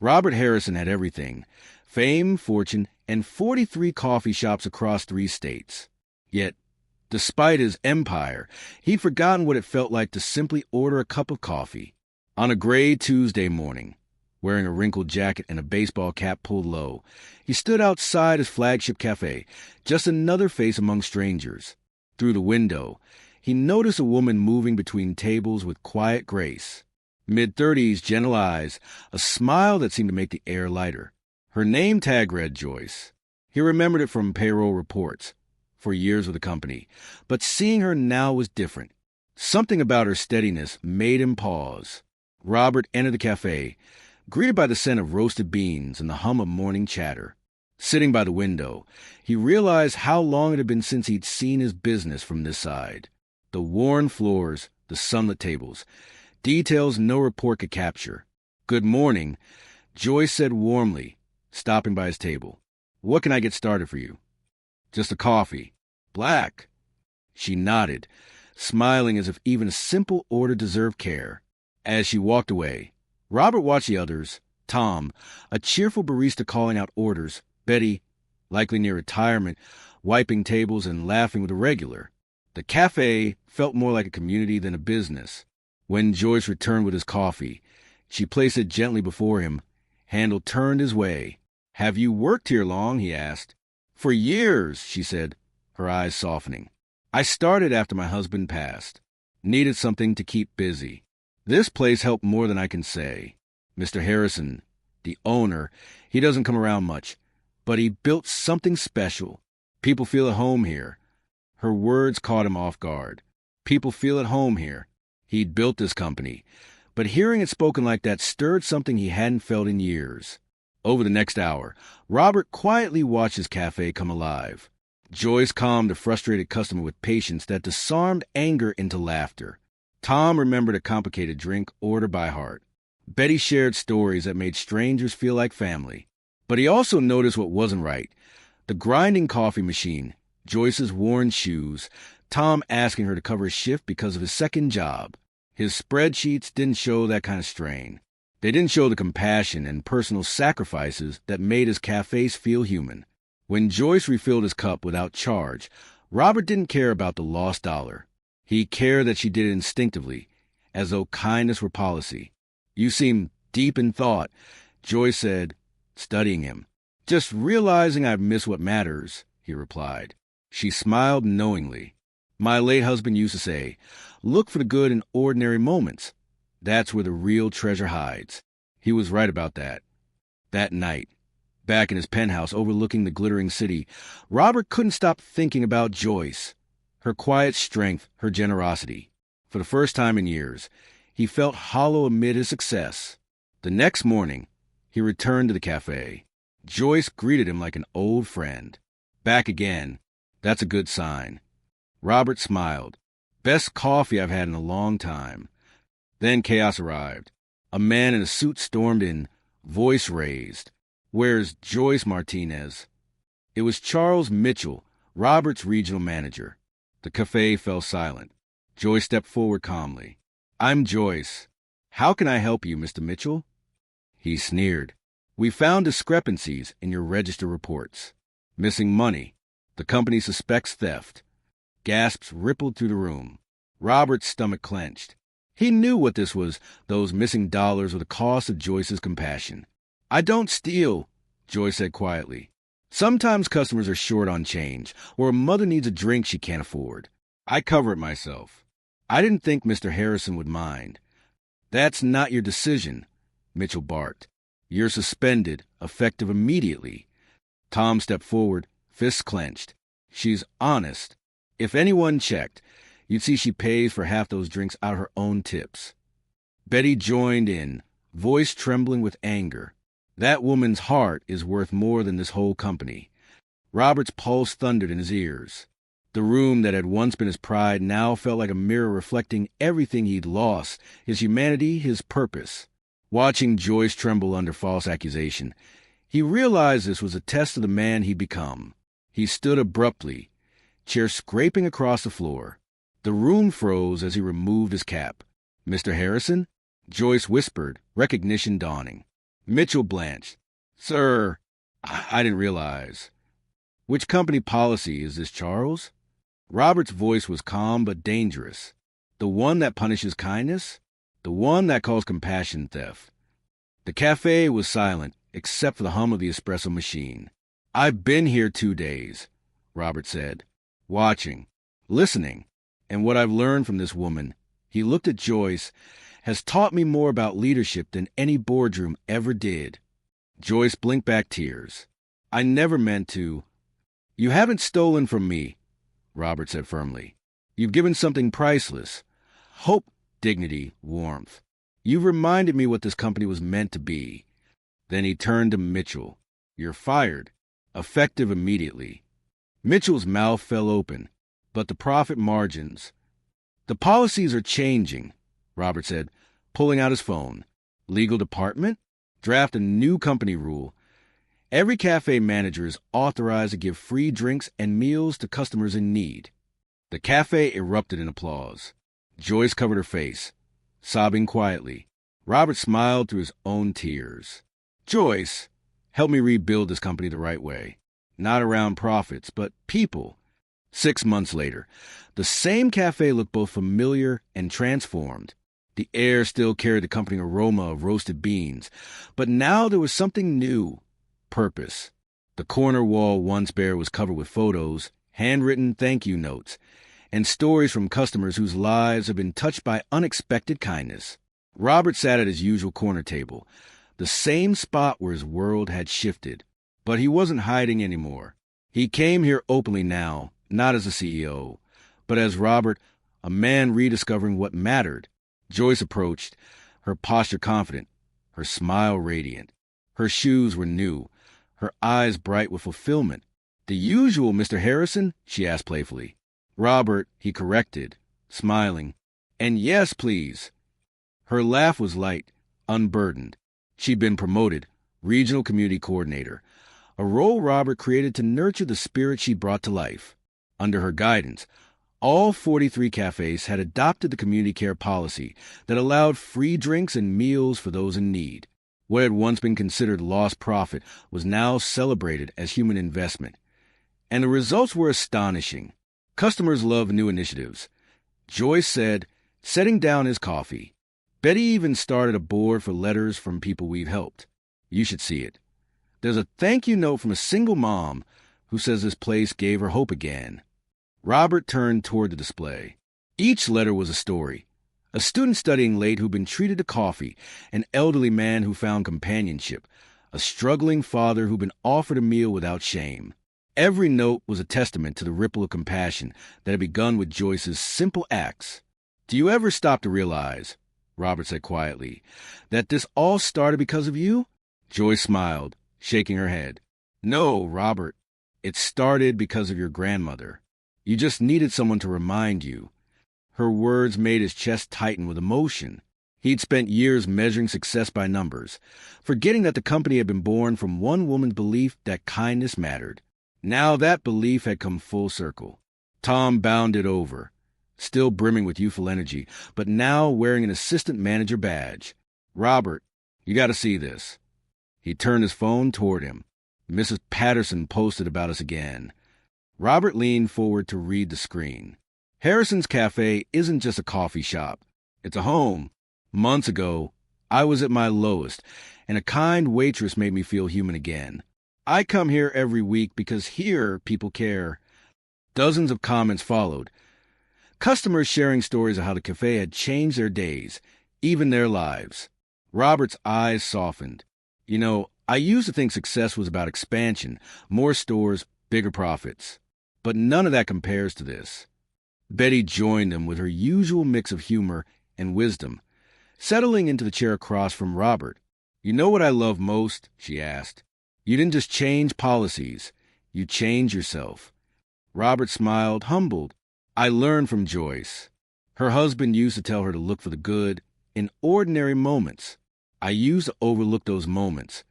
Robert Harrison had everything: fame, fortune, and 43 coffee shops across 3 states. Yet, despite his empire, he'd forgotten what it felt like to simply order a cup of coffee. On a gray Tuesday morning, wearing a wrinkled jacket and a baseball cap pulled low, he stood outside his flagship cafe, just another face among strangers. Through the window, he noticed a woman moving between tables with quiet grace. Mid-30s, gentle eyes, a smile that seemed to make the air lighter. Her name tag read Joyce. He remembered it from payroll reports, for years with the company, but seeing her now was different. Something about her steadiness made him pause. Robert entered the cafe, greeted by the scent of roasted beans and the hum of morning chatter. Sitting by the window, he realized how long it had been since he'd seen his business from this side. The worn floors, the sunlit tables, details no report could capture. "Good morning," Joyce said warmly, stopping by his table. "What can I get started for you?" "Just a coffee." "Black." She nodded, smiling as if even a simple order deserved care. As she walked away, Robert watched the others: Tom, a cheerful barista calling out orders; Betty, likely near retirement, wiping tables and laughing with a regular. The cafe felt more like a community than a business. When Joyce returned with his coffee, she placed it gently before him, handle turned his way. "Have you worked here long?" he asked. "For years," she said, her eyes softening. "I started after my husband passed. Needed something to keep busy. This place helped more than I can say. Mr. Harrison, the owner, he doesn't come around much, but he built something special. People feel at home here." Her words caught him off guard. People feel at home here. He'd built this company, but hearing it spoken like that stirred something he hadn't felt in years. Over the next hour, Robert quietly watched his cafe come alive. Joyce calmed the frustrated customer with patience that disarmed anger into laughter. Tom remembered a complicated drink order by heart. Betty shared stories that made strangers feel like family. But he also noticed what wasn't right: the grinding coffee machine, Joyce's worn shoes, Tom asking her to cover his shift because of his second job. His spreadsheets didn't show that kind of strain. They didn't show the compassion and personal sacrifices that made his cafes feel human. When Joyce refilled his cup without charge, Robert didn't care about the lost dollar. He cared that she did it instinctively, as though kindness were policy. "You seem deep in thought," Joyce said, studying him. "Just realizing I've missed what matters," he replied. She smiled knowingly. "My late husband used to say, 'Look for the good in ordinary moments. That's where the real treasure hides.'" He was right about that. That night, back in his penthouse overlooking the glittering city, Robert couldn't stop thinking about Joyce. Her quiet strength, her generosity. For the first time in years, he felt hollow amid his success. The next morning, he returned to the cafe. Joyce greeted him like an old friend. "Back again. That's a good sign." Robert smiled. "Best coffee I've had in a long time." Then chaos arrived. A man in a suit stormed in, voice raised. "Where's Joyce Martinez?" It was Charles Mitchell, Robert's regional manager. The cafe fell silent. Joyce stepped forward calmly. "I'm Joyce. How can I help you, Mr. Mitchell?" He sneered. "We found discrepancies in your register reports. Missing money. The company suspects theft." Gasps rippled through the room. Robert's stomach clenched. He knew what this was. Those missing dollars were the cost of Joyce's compassion. "I don't steal," Joyce said quietly. "Sometimes customers are short on change, or a mother needs a drink she can't afford. I cover it myself. I didn't think Mr. Harrison would mind." "That's not your decision," Mitchell barked. "You're suspended, effective immediately." Tom stepped forward, fists clenched. "She's honest. If anyone checked, you'd see she pays for half those drinks out of her own tips." Betty joined in, voice trembling with anger. "That woman's heart is worth more than this whole company." Robert's pulse thundered in his ears. The room that had once been his pride now felt like a mirror reflecting everything he'd lost: his humanity, his purpose. Watching Joyce tremble under false accusation, he realized this was a test of the man he'd become. He stood abruptly, chair scraping across the floor. The room froze as he removed his cap. "Mr. Harrison?" Joyce whispered, recognition dawning. Mitchell blanched. Sir, I didn't realize. Which company policy is this, Charles? Robert's voice was calm but dangerous. The one that punishes kindness? The one that calls compassion theft? The cafe was silent, except for the hum of the espresso machine. I've been here 2 days, Robert said, watching, listening, and what I've learned from this woman, he looked at Joyce, has taught me more about leadership than any boardroom ever did. Joyce blinked back tears. I never meant to. You haven't stolen from me, Robert said firmly. You've given something priceless. Hope, dignity, warmth. You've reminded me what this company was meant to be. Then he turned to Mitchell. You're fired. Effective immediately. Mitchell's mouth fell open. But the profit margins. The policies are changing, Robert said, pulling out his phone. Legal department? Draft a new company rule. Every cafe manager is authorized to give free drinks and meals to customers in need. The cafe erupted in applause. Joyce covered her face, sobbing quietly. Robert smiled through his own tears. Joyce, help me rebuild this company the right way. Not around profits, but people. 6 months later, the same cafe looked both familiar and transformed. The air still carried the comforting aroma of roasted beans, but now there was something new. Purpose. The corner wall once bare was covered with photos, handwritten thank you notes, and stories from customers whose lives had been touched by unexpected kindness. Robert sat at his usual corner table, the same spot where his world had shifted. But he wasn't hiding anymore. He came here openly now, not as a CEO, but as Robert, a man rediscovering what mattered. Joyce approached, her posture confident, her smile radiant. Her shoes were new, her eyes bright with fulfillment. The usual Mr. Harrison? She asked playfully. Robert, he corrected, smiling. And yes, please. Her laugh was light, unburdened. She'd been promoted, regional community coordinator, a role Robert created to nurture the spirit she brought to life. Under her guidance, all 43 cafes had adopted the community care policy that allowed free drinks and meals for those in need. What had once been considered lost profit was now celebrated as human investment. And the results were astonishing. Customers loved new initiatives. Joyce said, setting down his coffee. Betty even started a board for letters from people we've helped. You should see it. There's a thank you note from a single mom who says this place gave her hope again. Robert turned toward the display. Each letter was a story. A student studying late who'd been treated to coffee, an elderly man who found companionship, a struggling father who'd been offered a meal without shame. Every note was a testament to the ripple of compassion that had begun with Joyce's simple acts. Do you ever stop to realize, Robert said quietly, that this all started because of you? Joyce smiled, shaking her head. No, Robert. It started because of your grandmother. You just needed someone to remind you. Her words made his chest tighten with emotion. He'd spent years measuring success by numbers, forgetting that the company had been born from one woman's belief that kindness mattered. Now that belief had come full circle. Tom bounded over, still brimming with youthful energy, but now wearing an assistant manager badge. Robert, you got to see this. He turned his phone toward him. Mrs. Patterson posted about us again. Robert leaned forward to read the screen. Harrison's Café isn't just a coffee shop. It's a home. Months ago, I was at my lowest, and a kind waitress made me feel human again. I come here every week because here people care. Dozens of comments followed. Customers sharing stories of how the cafe had changed their days, even their lives. Robert's eyes softened. You know, I used to think success was about expansion, more stores, bigger profits. But none of that compares to this. Betty joined them with her usual mix of humor and wisdom, settling into the chair across from Robert. You know what I love most? She asked. You didn't just change policies. You changed yourself. Robert smiled, humbled. I learned from Joyce. Her husband used to tell her to look for the good in ordinary moments. I used to overlook those moments,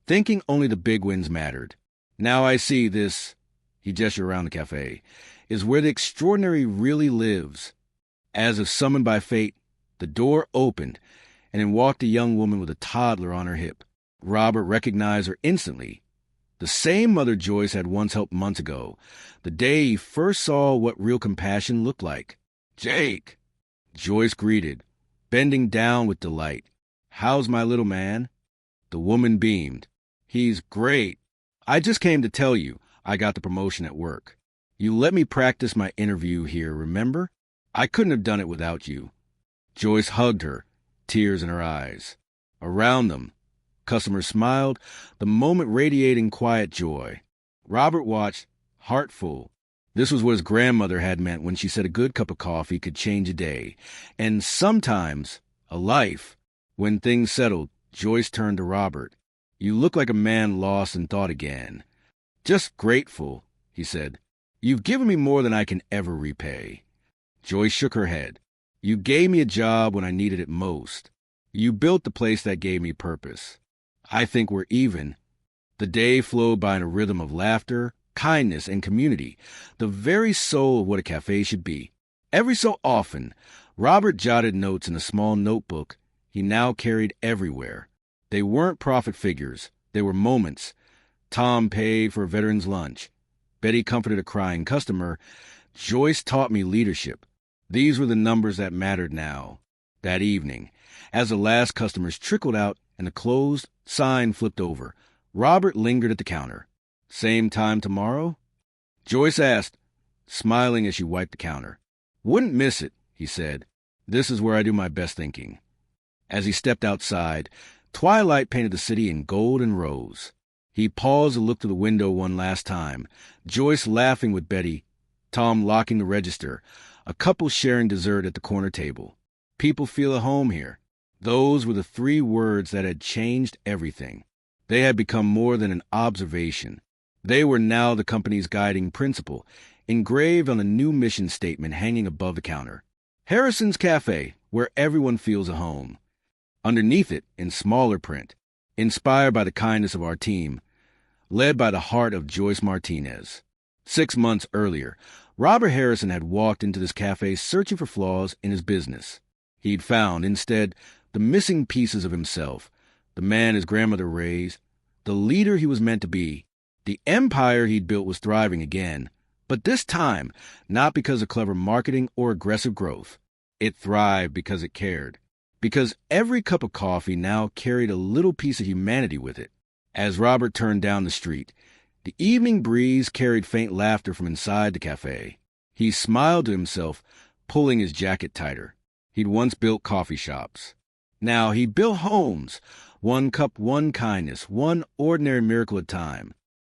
thinking only the big wins mattered. Now I see this, he gestured around the cafe, is where the extraordinary really lives. As if summoned by fate, the door opened, and in walked a young woman with a toddler on her hip. Robert recognized her instantly. The same mother Joyce had once helped months ago, the day he first saw what real compassion looked like. "Jake!" Joyce greeted, bending down with delight. "How's my little man?" The woman beamed. "He's great. I just came to tell you I got the promotion at work. You let me practice my interview here, remember? I couldn't have done it without you." Joyce hugged her, tears in her eyes. Around them, customers smiled, the moment radiating quiet joy. Robert watched, heart full. This was what his grandmother had meant when she said a good cup of coffee could change a day, and sometimes a life. When things settled, Joyce turned to Robert. "You look like a man lost in thought again." "Just grateful," he said. "You've given me more than I can ever repay." Joyce shook her head. "You gave me a job when I needed it most. You built the place that gave me purpose. I think we're even." The day flowed by in a rhythm of laughter, kindness, and community, the very soul of what a cafe should be. Every so often, Robert jotted notes in a small notebook he now carried everywhere. They weren't profit figures. They were moments. Tom paid for a veteran's lunch. Betty comforted a crying customer. Joyce taught me leadership. These were the numbers that mattered now. That evening, as the last customers trickled out and the closed sign flipped over, Robert lingered at the counter. "Same time tomorrow?" Joyce asked, smiling as she wiped the counter. "Wouldn't miss it," he said. "This is where I do my best thinking." As he stepped outside, twilight painted the city in gold and rose. He paused to look through the window one last time, Joyce laughing with Betty, Tom locking the register, a couple sharing dessert at the corner table. People feel at home here. Those were the three words that had changed everything. They had become more than an observation. They were now the company's guiding principle, engraved on a new mission statement hanging above the counter. Harrison's Café, where everyone feels at home. Underneath it, in smaller print, inspired by the kindness of our team, led by the heart of Joyce Martinez. 6 months earlier, Robert Harrison had walked into this cafe searching for flaws in his business. He'd found, instead, the missing pieces of himself, the man his grandmother raised, the leader he was meant to be. The empire he'd built was thriving again, but this time, not because of clever marketing or aggressive growth. It thrived because it cared. Because every cup of coffee now carried a little piece of humanity with it. As Robert turned down the street, the evening breeze carried faint laughter from inside the cafe. He smiled to himself, pulling his jacket tighter. He'd once built coffee shops. Now he built homes, one cup, one kindness, one ordinary miracle at a time.